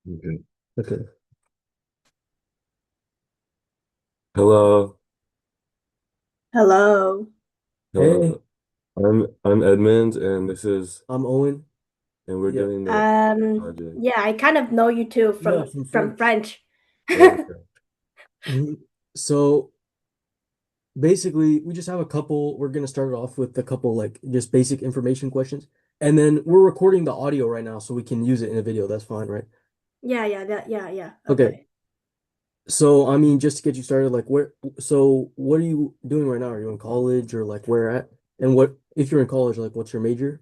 Okay. Okay. Hello. Hello. Hey, Hello. I'm Edmund and this is I'm Owen. and we're Yeah. doing the project. Yeah, I kind of know you too Yeah, from from from French. French. Oh, okay. Mhm. So basically, we just have a couple. We're gonna start it off with a couple like just basic information questions, and then we're recording the audio right now, so we can use it in a video. That's fine, right? Yeah. Okay. Okay. So I mean, just to get you started, like where? So what are you doing right now? Are you in college or like where at? And what if you're in college? Like, what's your major?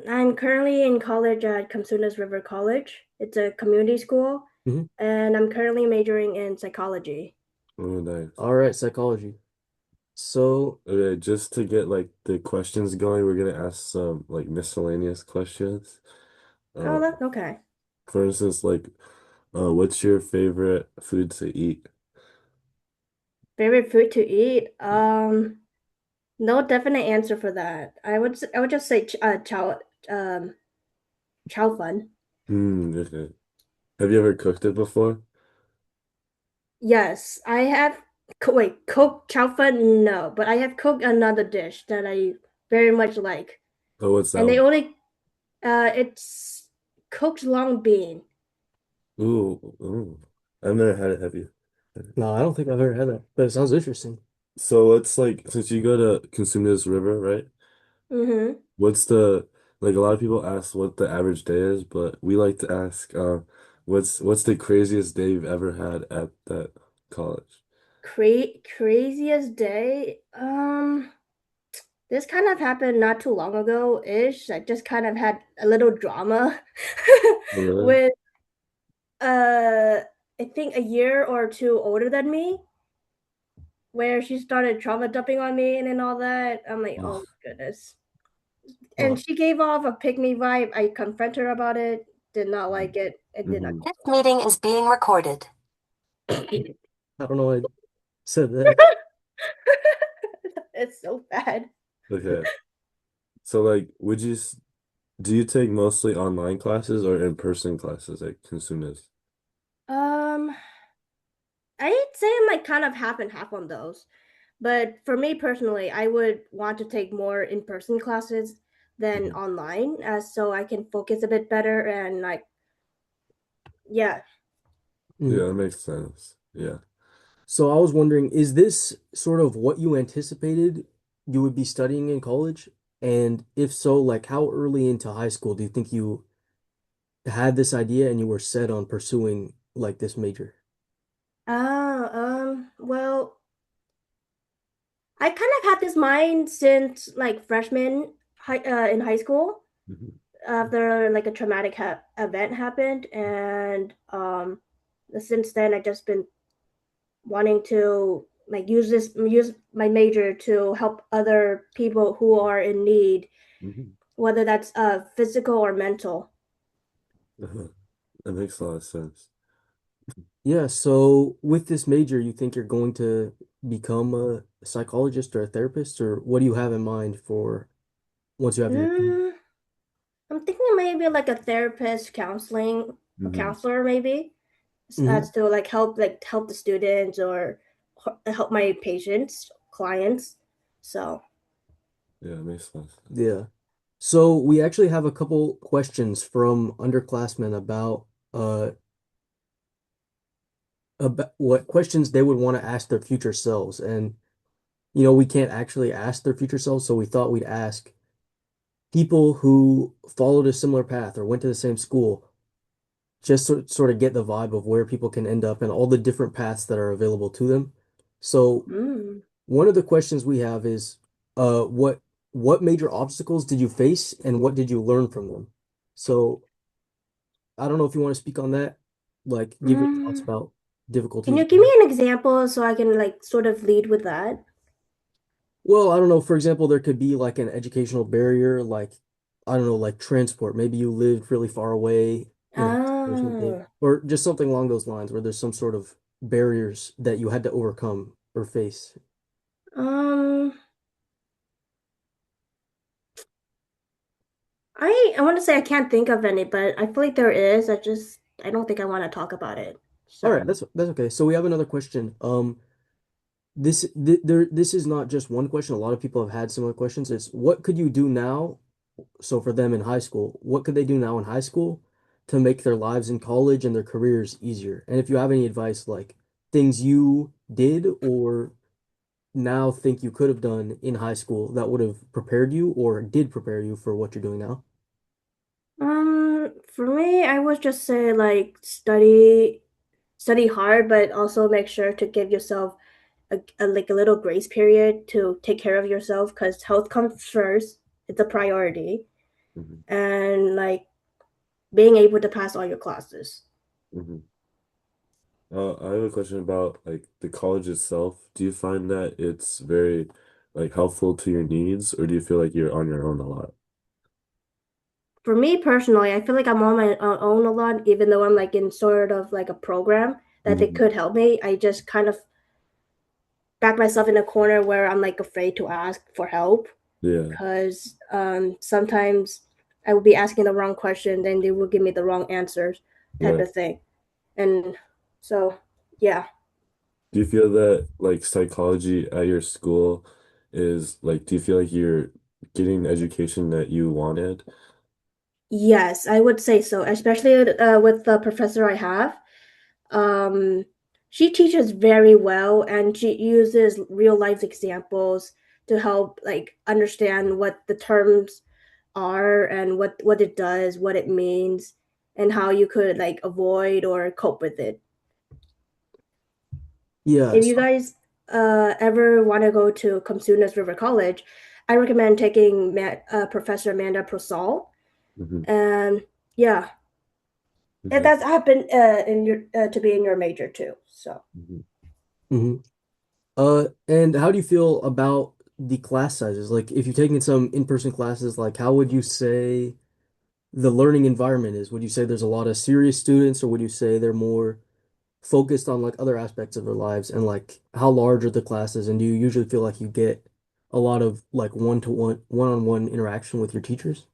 I'm currently in college at Cosumnes River College. It's a community school, Hmm. and I'm currently majoring in psychology. Oh, nice. All right, psychology. So Okay, just to get like the questions going, we're gonna ask some like miscellaneous questions. Oh, Uh, that's okay. for instance, like, what's your favorite food to eat? Favorite food to eat? No definite answer for that. I would just say chow fun. Okay. Have you ever cooked it before? Yes, I have. Wait, cooked chow fun? No, but I have cooked another dish that I very much like, Oh, what's that and they one? only it's cooked long bean. Ooh. I've never had it, have you? no, I don't think I've ever had that, but it sounds interesting. So let's like since you go to consume this river, right? Mm-hmm. What's the like a lot of people ask what the average day is, but we like to ask what's the craziest day you've ever had at that college? Craziest day. This kind of happened not too long ago ish. I just kind of had a little drama Oh, really? with uh I think a year or two older than me, where she started trauma dumping on me and all that. I'm like, oh Oh, my goodness. And Oh, she gave off a pick me vibe. I confront her about it. Did not like it. It did not. hmm. This meeting is being recorded. I don't know why I said that. It's so bad. Okay. So like do you take mostly online classes or in-person classes at Consumes? Um, I'd say I'm like kind of half and half on those. But for me personally, I would want to take more in-person classes than Mhm. online, as so I can focus a bit better and like yeah. Mm. Yeah, that makes sense. Yeah. So I was wondering, is this sort of what you anticipated you would be studying in college? And if so, like how early into high school do you think you had this idea and you were set on pursuing like this major? Well, I kind of had this mind since like in high school Mhm. after like a traumatic event happened, and since then I just been wanting to like use my major to help other people who are in need, Mhm. whether that's physical or mental. Uh-huh. That makes a lot of sense. Yeah, so with this major, you think you're going to become a psychologist or a therapist, or what do you have in mind for once you have your degree? mm, I'm thinking maybe like a therapist, a Hmm. counselor maybe, Hmm. as to like help the students or help my patients clients. So Yeah, it makes a lot of sense. Yeah. So we actually have a couple questions from underclassmen uh about what questions they would want to ask their future selves. And we can't actually ask their future selves, so we thought we'd ask people who followed a similar path or went to the same school, just sort of get the vibe of where people can end up and all the different paths that are available to them. So mm, one of the questions we have is what major obstacles did you face and what did you learn from them? So I don't know if you want to speak on that, like give your thoughts mm. about Can difficulties. you give me an example so I can like sort of lead with that? Well, I don't know. For example, there could be like an educational barrier, like I don't know, like transport. Maybe you lived really far away in high school or something, Ah, or just something along those lines where there's some sort of barriers that you had to overcome or face. um, I want to say I can't think of any, but I feel like there is. I don't think I want to talk about it. All right, So, that's okay. So we have another question. This is not just one question. A lot of people have had similar questions. It's what could you do now? So for them in high school, what could they do now in high school to make their lives in college and their careers easier? And if you have any advice, like things you did or now think you could have done in high school that would have prepared you or did prepare you for what you're doing now? for me, I would just say like study hard, but also make sure to give yourself like a little grace period to take care of yourself because health comes first. It's a priority, Hmm. and like being able to pass all your classes. Hmm. I have a question about like the college itself. Do you find that it's very like helpful to your needs, or do you feel like you're on your own a lot? For me personally, I feel like I'm on my own a lot, even though I'm like in sort of like a program that they Hmm. could help me. I just kind of back myself in a corner where I'm like afraid to ask for help Yeah, because sometimes I would be asking the wrong question, then they will give me the wrong answers, type right. of thing. And so, yeah. Do you feel that like psychology at your school is like, do you feel like you're getting the education that you wanted? Yes, I would say so, especially with the professor I have. Um, she teaches very well and she uses real life examples to help like understand what the terms are and what it does, what it means, and how you could like avoid or cope with it. Yeah, If you so guys ever want to go to Comsunas River College, I recommend taking Professor Amanda Prosal. Hmm. And yeah, and Hmm. that's happened in your to be in your major too. So. Hmm. mhm. And how do you feel about the class sizes? Like, if you're taking some in-person classes, like, how would you say the learning environment is? Would you say there's a lot of serious students, or would you say they're more focused on like other aspects of their lives? And like, how large are the classes? And do you usually feel like you get a lot of like one-to-one, one-on-one interaction with your teachers?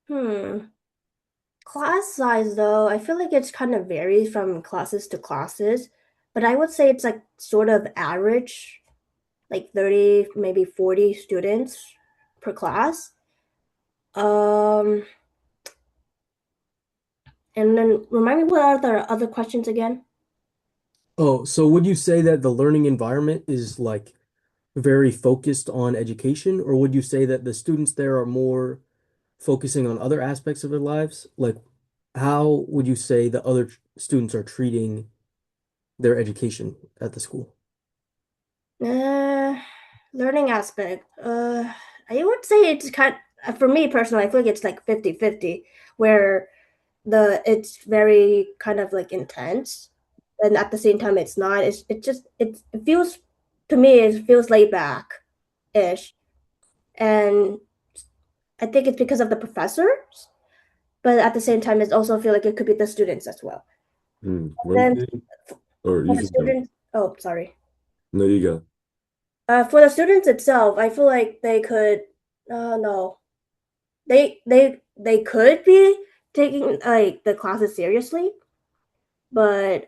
Hmm. Class size, though, I feel like it's kind of varies from classes to classes, but I would say it's like sort of average, like 30, maybe 40 students per class. Um, and then remind me what are the other questions again? Oh, so would you say that the learning environment is like very focused on education, or would you say that the students there are more focusing on other aspects of their lives? Like, how would you say the other students are treating their education at the school? Uh, learning aspect. I would say it's for me personally, I feel like it's like 50-50, where it's very kind of like intense and at the same time it's not it feels to me it feels laid back ish, and I think it's because of the professors, but at the same time it's also feel like it could be the students as well. One Then thing, or for you the can go. students, oh sorry, No, you go. for the students itself I feel like they could no, they could be taking like the classes seriously, but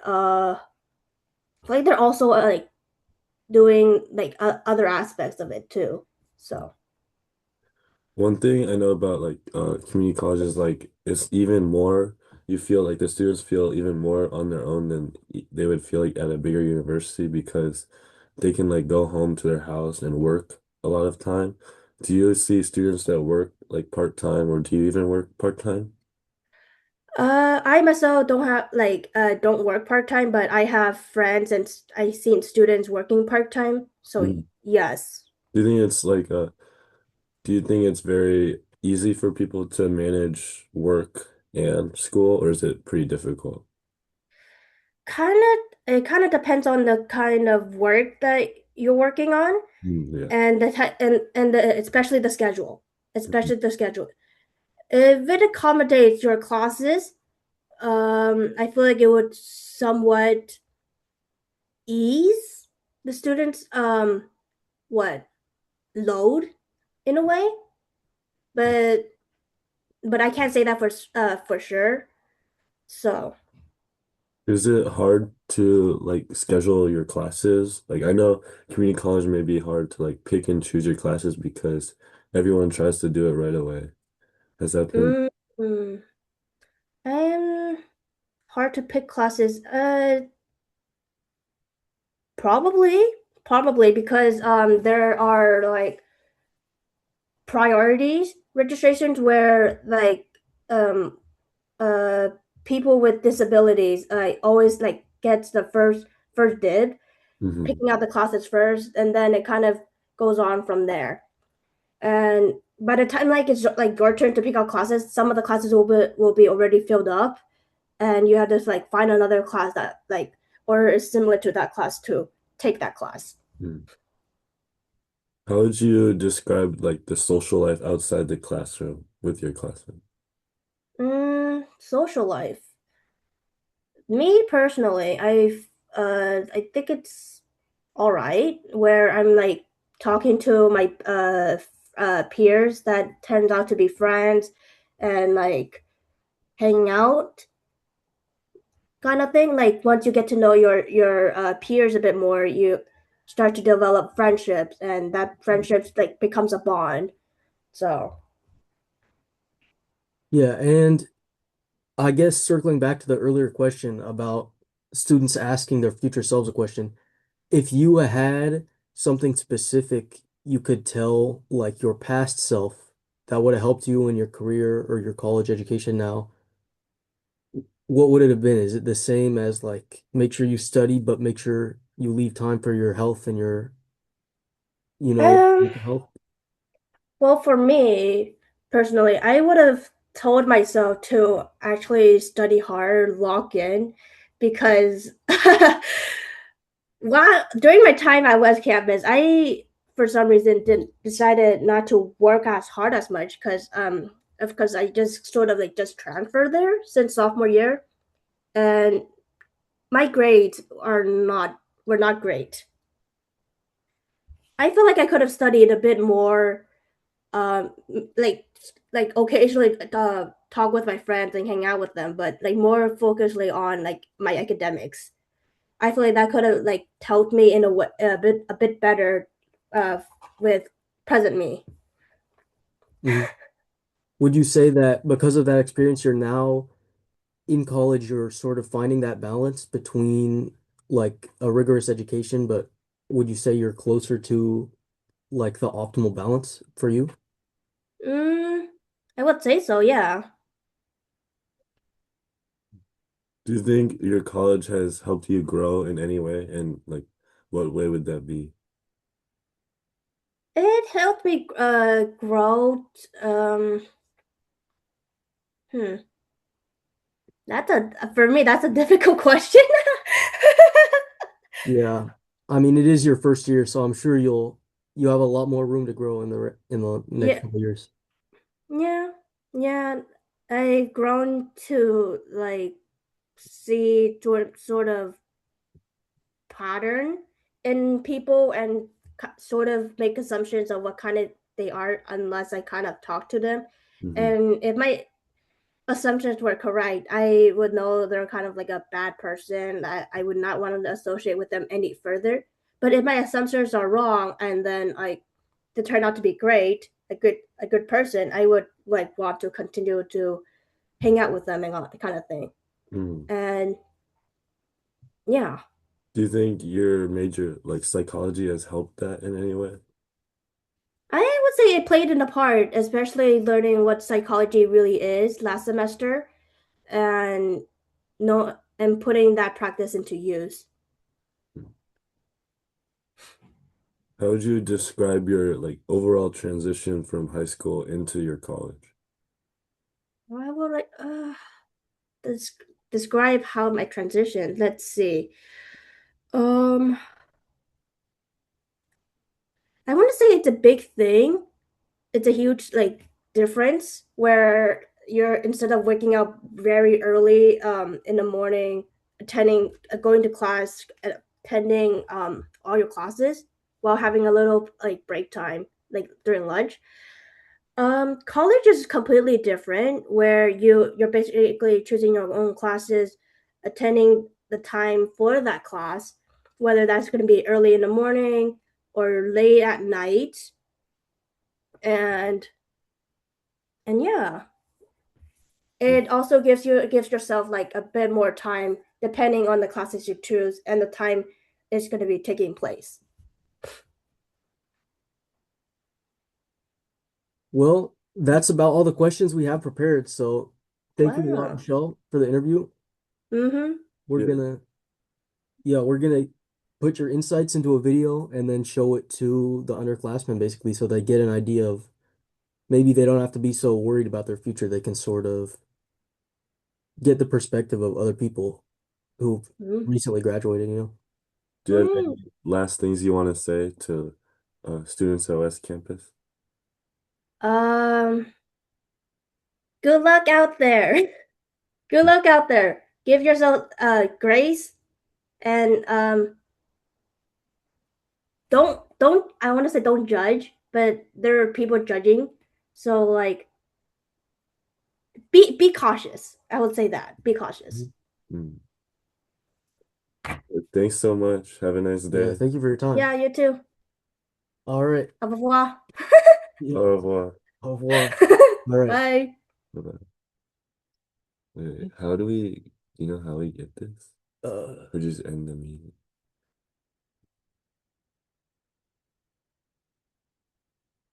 like they're also like doing like other aspects of it too. So, One thing I know about like community colleges, like it's even more, you feel like the students feel even more on their own than they would feel like at a bigger university because they can like go home to their house and work a lot of time. Do you see students that work like part-time, or do you even work part-time? I myself don't have like don't work part time, but I have friends and I seen students working part time. So Mhm. yes, Do you think it's like do you think it's very easy for people to manage work and school, or is it pretty difficult? kind of it kind of depends on the kind of work that you're working on Yeah. and especially the schedule, Mhm. especially the schedule. If it accommodates your classes, I feel like it would somewhat ease the students what load in a way, but but I can't say that for sure. So, Is it hard to like schedule your classes? Like I know community college may be hard to like pick and choose your classes because everyone tries to do it right away. Has that been? mm, and hard to pick classes. Probably, probably because there are like priorities registrations where like um uh people with disabilities always like gets the first dib, Hmm. picking out the classes first, and then it kind of goes on from there. And by the time like it's like your turn to pick out classes, some of the classes will be already filled up, and you have to like find another class that like or is similar to that class to take that class. How would you describe like the social life outside the classroom with your classroom? Social life. Me personally, I think it's all right where I'm like talking to my peers that turns out to be friends and like hanging out kind of thing. Like once you get to know your peers a bit more, you start to develop friendships, and that friendships like becomes a bond. So, Yeah, and I guess circling back to the earlier question about students asking their future selves a question, if you had something specific you could tell like your past self that would have helped you in your career or your college education now, what would it have been? Is it the same as like make sure you study, but make sure you leave time for your health and your, um, mental health? well, for me personally, I would have told myself to actually study hard, lock in, because while during my time at West Campus, I for some reason didn't decided not to work as hard as much because I just sort of like just transferred there since sophomore year, and my grades were not great. I feel like I could have studied a bit more, um, like occasionally talk with my friends and hang out with them, but like more focusedly on like my academics. I feel like that could have like helped me in a bit better uh, with present me. Mhm. Would you say that because of that experience, you're now in college, you're sort of finding that balance between like a rigorous education, but would you say you're closer to like the optimal balance for you? Mm, I would say so. Yeah, Do you think your college has helped you grow in any way? And like, what way would that be? it helped me grow. Um, hmm, that's a for me that's a difficult question. Yeah. I mean, it is your first year, so I'm sure you have a lot more room to grow in the next Yeah, couple years. yeah, yeah. I grown to like see sort of pattern in people and sort of make assumptions of what kind of they are unless I kind of talk to them. Hmm. And if my assumptions were correct, I would know they're kind of like a bad person. I would not want to associate with them any further. But if my assumptions are wrong and then like they turn out to be great, a good person, I would like want to continue to hang out with them and all that kind of thing. Hmm. And yeah, Do you think your major, like psychology, has helped that in any way? I would say it played in a part, especially learning what psychology really is last semester and no and putting that practice into use. How would you describe your like overall transition from high school into your college? I would like des- describe how my transition. Let's see. Um, I want to say it's a big thing. It's a huge like difference where you're instead of waking up very early in the morning, attending going to class, attending all your classes while having a little like break time like during lunch. College is completely different where you're basically choosing your own classes, attending the time for that class, whether that's going to be early in the morning or late at night, and yeah, it also gives yourself like a bit more time depending on the classes you choose and the time it's going to be taking place. Well, that's about all the questions we have prepared. So thank you a lot, Wow. Michelle, for the interview. Mm-hmm. We're Yeah. gonna, yeah, we're gonna put your insights into a video and then show it to the underclassmen basically so they get an idea of maybe they don't have to be so worried about their future. They can sort of get the perspective of other people who've Mm-hmm. recently graduated, you know. Do you have any last things you want to say to students at West Campus? Um, good luck out there. Good luck out there. Give yourself grace and don't I want to say don't judge, but there are people judging. So like be cautious. I would say that. Be cautious. Mm. Thanks so much. Have a nice Yeah, day. thank you for your time. Yeah, you too. All right. Au revoir. Yeah. Au revoir. Au revoir. All right. Bye. Bye-bye. Wait, how do we, you know how we get this? Uh, Or just end the meeting?